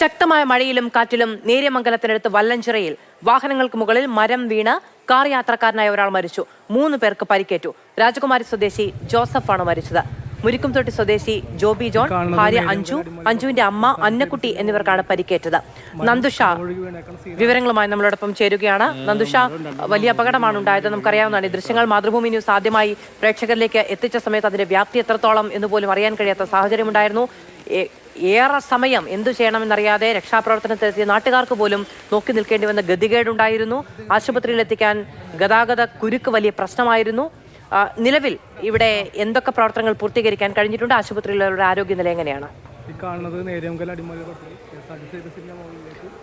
ശക്തമായ മഴയിലും കാറ്റിലും നേര്യമംഗലത്തിനടുത്ത് വല്ലഞ്ചിറയിൽ വാഹനങ്ങൾക്ക് മുകളിൽ മരം വീണ് കാർ യാത്രക്കാരനായ ഒരാൾ മരിച്ചു. 3 പേർക്ക് പരിക്കേറ്റു. രാജകുമാരി സ്വദേശി ജോസഫാണ് മരിച്ചത്. മുരിക്കുംതൊട്ടി സ്വദേശി ജോബി ജോൺ, ഭാര്യ അഞ്ജു, അഞ്ജുവിന്റെ അമ്മ അന്നക്കുട്ടി എന്നിവർക്കാണ് പരിക്കേറ്റത്. നന്ദുഷ വിവരങ്ങളുമായി നമ്മളോടൊപ്പം ചേരുകയാണ്. നന്ദുഷ, വലിയ അപകടമാണ് ഉണ്ടായത്, നമുക്കറിയാവുന്നതാണ്. ഈ ദൃശ്യങ്ങൾ മാതൃഭൂമി ന്യൂസ് ആദ്യമായി പ്രേക്ഷകരിലേക്ക് എത്തിച്ച സമയത്ത് അതിന്റെ വ്യാപ്തി എത്രത്തോളം എന്ന് പോലും അറിയാൻ കഴിയാത്ത സാഹചര്യമുണ്ടായിരുന്നു. ഏറെ സമയം എന്തു ചെയ്യണമെന്നറിയാതെ രക്ഷാപ്രവർത്തനത്തിലെത്തിയ നാട്ടുകാർക്ക് പോലും നോക്കി നിൽക്കേണ്ടി വന്ന ഗതികേടുണ്ടായിരുന്നു. ആശുപത്രിയിൽ എത്തിക്കാൻ ഗതാഗത കുരുക്ക് വലിയ പ്രശ്നമായിരുന്നു. നിലവിൽ ഇവിടെ എന്തൊക്കെ പ്രവർത്തനങ്ങൾ പൂർത്തീകരിക്കാൻ കഴിഞ്ഞിട്ടുണ്ട്? ആശുപത്രിയിലുള്ള ആരോഗ്യനില എങ്ങനെയാണ്?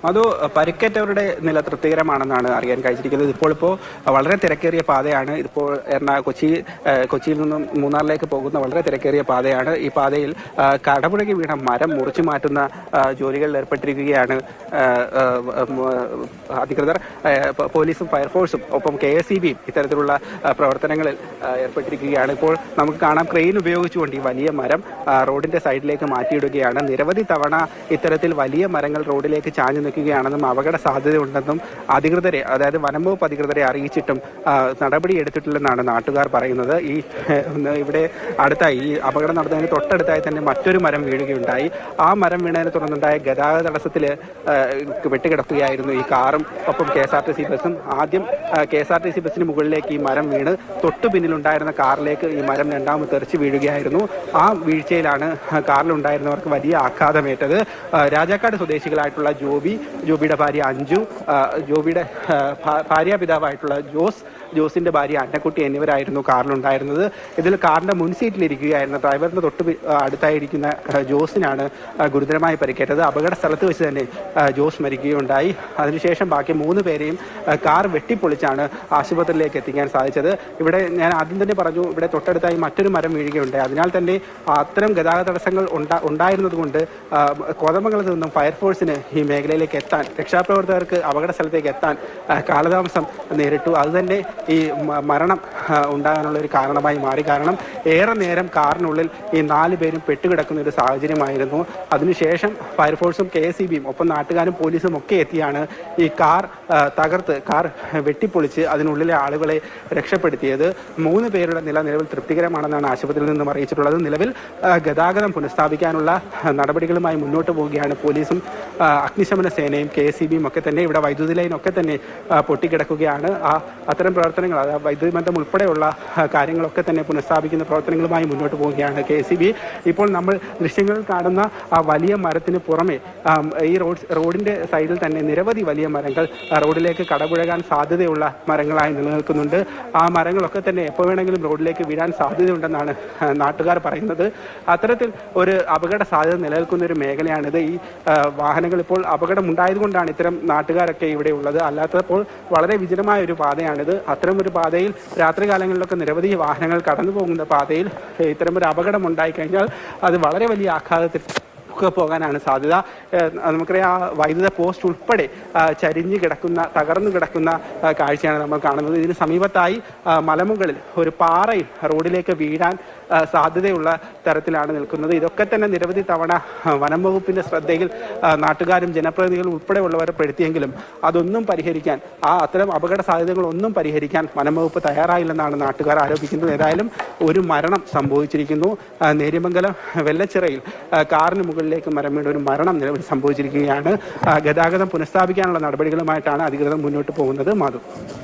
അത് പരിക്കേറ്റവരുടെ നില തൃപ്തികരമാണെന്നാണ് അറിയാൻ കഴിച്ചിരിക്കുന്നത്. ഇപ്പോൾ വളരെ തിരക്കേറിയ പാതയാണ്. ഇപ്പോൾ കൊച്ചിയിൽ നിന്നും മൂന്നാറിലേക്ക് പോകുന്ന വളരെ തിരക്കേറിയ പാതയാണ്. ഈ പാതയിൽ കടപുഴകി വീണ മരം മുറിച്ചു മാറ്റുന്ന ജോലികളിൽ ഏർപ്പെട്ടിരിക്കുകയാണ് അധികൃതർ. പോലീസും ഫയർഫോഴ്സും ഒപ്പം KSEBയും ഇത്തരത്തിലുള്ള പ്രവർത്തനങ്ങളിൽ ഏർപ്പെട്ടിരിക്കുകയാണ്. ഇപ്പോൾ നമുക്ക് കാണാം, ക്രെയിൻ ഉപയോഗിച്ചുകൊണ്ട് ഈ വലിയ മരം റോഡിന്റെ സൈഡിലേക്ക് മാറ്റിയിടുകയാണ്. നിരവധി തവണ ഇത്തരത്തിൽ വലിയ മരങ്ങൾ റോഡിലേക്ക് ചാഞ്ഞു നിൽക്കുകയാണെന്നും അപകട സാധ്യതയുണ്ടെന്നും അധികൃതരെ, അതായത് വനംവകുപ്പ് അധികൃതരെ അറിയിച്ചിട്ടും നടപടി എടുത്തിട്ടില്ലെന്നാണ് നാട്ടുകാർ പറയുന്നത്. ഇവിടെ അടുത്തായി ഈ അപകടം നടന്നതിന് തൊട്ടടുത്തായി തന്നെ മറ്റൊരു മരം വീഴുകയുണ്ടായി. ആ മരം വീണതിനെ തുടർന്നുണ്ടായ ഗതാഗത തടസ്സത്തിൽ വെട്ടുകിടക്കുകയായിരുന്നു ഈ കാറും ഒപ്പം KSRTC ബസ്സും. ആദ്യം KSRTC ബസ്സിന് മുകളിലേക്ക് ഈ മരം വീണ് തൊട്ടു പിന്നിലുണ്ടായിരുന്ന കാറിലേക്ക് ഈ മരം രണ്ടാമത് തെറിച്ച് വീഴുകയായിരുന്നു. ആ വീഴ്ചയിലാണ് കാറിലുണ്ടായിരുന്നവർക്ക് വലിയ ആഘാതമേറ്റത്. രാജാക്കാട് സ്വദേശികളായിട്ടുള്ള ജോബിയുടെ ഭാര്യ അഞ്ജു, ജോബിയുടെ ഭാര്യാപിതാവായിട്ടുള്ള ജോസിന്റെ ഭാര്യ അന്നക്കുട്ടി എന്നിവരായിരുന്നു കാറിലുണ്ടായിരുന്നത്. ഇതിൽ കാറിന്റെ മുൻ സീറ്റിലിരിക്കുകയായിരുന്ന ഡ്രൈവറിന് തൊട്ട് അടുത്തായിരിക്കുന്ന ജോസിനാണ് ഗുരുതരമായി പരിക്കേറ്റത്. അപകട സ്ഥലത്ത് വെച്ച് തന്നെ ജോസ് മരിക്കുകയുണ്ടായി. അതിനുശേഷം ബാക്കി 3 പേരെയും കാർ വെട്ടിപ്പൊളിച്ചാണ് ആശുപത്രിയിലേക്ക് എത്തിക്കാൻ സാധിച്ചത്. ഇവിടെ ഞാൻ ആദ്യം തന്നെ പറഞ്ഞു, ഇവിടെ തൊട്ടടുത്തായി മറ്റൊരു മരം വീഴുകയുണ്ടായി. അതിനാൽ തന്നെ അത്തരം ഗതാഗത തടസ്സങ്ങൾ ഉണ്ടായിരുന്നത് കൊണ്ട് കോതമംഗലത്ത് നിന്നും ഫയർഫോഴ്സിന് ഈ മേഖലയിലേക്ക് എത്താൻ, രക്ഷാപ്രവർത്തകർക്ക് അപകട സ്ഥലത്തേക്ക് എത്താൻ കാലതാമസം നേരിട്ടു. അതുതന്നെ ഈ മരണം ഉണ്ടാകാനുള്ള ഒരു കാരണമായി മാറി. കാരണം ഏറെ നേരം കാറിനുള്ളിൽ ഈ 4 പേരും പെട്ടുകിടക്കുന്ന ഒരു സാഹചര്യമായിരുന്നു. അതിനുശേഷം ഫയർഫോഴ്സും KSEBയും ഒപ്പം നാട്ടുകാരും പോലീസും ഒക്കെ എത്തിയാണ് ഈ കാർ തകർത്ത്, കാർ വെട്ടിപ്പൊളിച്ച് അതിനുള്ളിലെ ആളുകളെ രക്ഷപ്പെടുത്തിയത്. 3 പേരുടെ നിലവിൽ തൃപ്തികരമാണെന്നാണ് ആശുപത്രിയിൽ നിന്നും അറിയിച്ചിട്ടുള്ളത്. നിലവിൽ ഗതാഗതം പുനഃസ്ഥാപിക്കാനുള്ള നടപടികളുമായി മുന്നോട്ട് പോവുകയാണ് പോലീസും അഗ്നിശമന സേനയും KSEBയും ഒക്കെ തന്നെ. ഇവിടെ വൈദ്യുതി ലൈനൊക്കെ തന്നെ പൊട്ടിക്കിടക്കുകയാണ്. അത്തരം പ്രവർത്തനങ്ങൾ, വൈദ്യുതി ബന്ധം ഉൾപ്പെടെയുള്ള കാര്യങ്ങളൊക്കെ തന്നെ പുനഃസ്ഥാപിക്കുന്ന പ്രവർത്തനങ്ങളുമായി മുന്നോട്ട് പോവുകയാണ് KSEB. ഇപ്പോൾ നമ്മൾ ദൃശ്യങ്ങളിൽ കാണുന്ന ആ വലിയ മരത്തിന് പുറമെ ഈ റോഡിന്റെ സൈഡിൽ തന്നെ നിരവധി വലിയ മരങ്ങൾ റോഡിലേക്ക് കടപുഴകാൻ സാധ്യതയുള്ള മരങ്ങളായി നിലനിൽക്കുന്നുണ്ട്. ആ മരങ്ങളൊക്കെ തന്നെ എപ്പോൾ വേണമെങ്കിലും റോഡിലേക്ക് വീഴാൻ സാധ്യതയുണ്ടെന്നാണ് നാട്ടുകാർ പറയുന്നത്. അത്തരത്തിൽ ഒരു അപകട സാധ്യത നിലനിൽക്കുന്ന ഒരു മേഖലയാണിത്. ഈ വാഹനങ്ങൾ ഇപ്പോൾ അപകടം ഉണ്ടായതുകൊണ്ടാണ് ഇത്തരം നാട്ടുകാരൊക്കെ ഇവിടെ ഉള്ളത്. അല്ലാത്തപ്പോൾ വളരെ വിജനമായ ഒരു പാതയാണിത്. അത്തരം ഒരു പാതയിൽ രാത്രികാലങ്ങളിലൊക്കെ നിരവധി വാഹനങ്ങൾ കടന്നു പോകുന്ന പാതയിൽ ഇത്തരമൊരു അപകടം ഉണ്ടായിക്കഴിഞ്ഞാൽ അത് വളരെ വലിയ ആഘാതത്തിൽ പോകാനാണ് സാധ്യത. നമുക്കറിയാം, വൈദ്യുത പോസ്റ്റ് ഉൾപ്പെടെ തകർന്നു കിടക്കുന്ന കാഴ്ചയാണ് നമ്മൾ കാണുന്നത്. ഇതിന് സമീപത്തായി മലമുകളിൽ ഒരു പാറയിൽ റോഡിലേക്ക് വീഴാൻ സാധ്യതയുള്ള തരത്തിലാണ് നിൽക്കുന്നത്. ഇതൊക്കെ തന്നെ നിരവധി തവണ വനം വകുപ്പിന്റെ ശ്രദ്ധയിൽ നാട്ടുകാരും ജനപ്രതിനിധികളും ഉൾപ്പെടെയുള്ളവരെ പെടുത്തിയെങ്കിലും അതൊന്നും പരിഹരിക്കാൻ, അത്തരം അപകട സാധ്യതകളൊന്നും പരിഹരിക്കാൻ വനം വകുപ്പ് തയ്യാറായില്ലെന്നാണ് നാട്ടുകാർ ആരോപിക്കുന്നത്. ഏതായാലും ഒരു മരണം സംഭവിച്ചിരിക്കുന്നു. നേര്യമംഗലം വെല്ലച്ചിറയിൽ കാറിന് മുകളിലേക്ക് മരം വീണ ഒരു മരണം നിലവിൽ സംഭവിച്ചിരിക്കുകയാണ്. ഗതാഗതം പുനഃസ്ഥാപിക്കാനുള്ള നടപടികളുമായിട്ടാണ് അധികൃതർ മുന്നോട്ട് പോകുന്നത്. മാധു.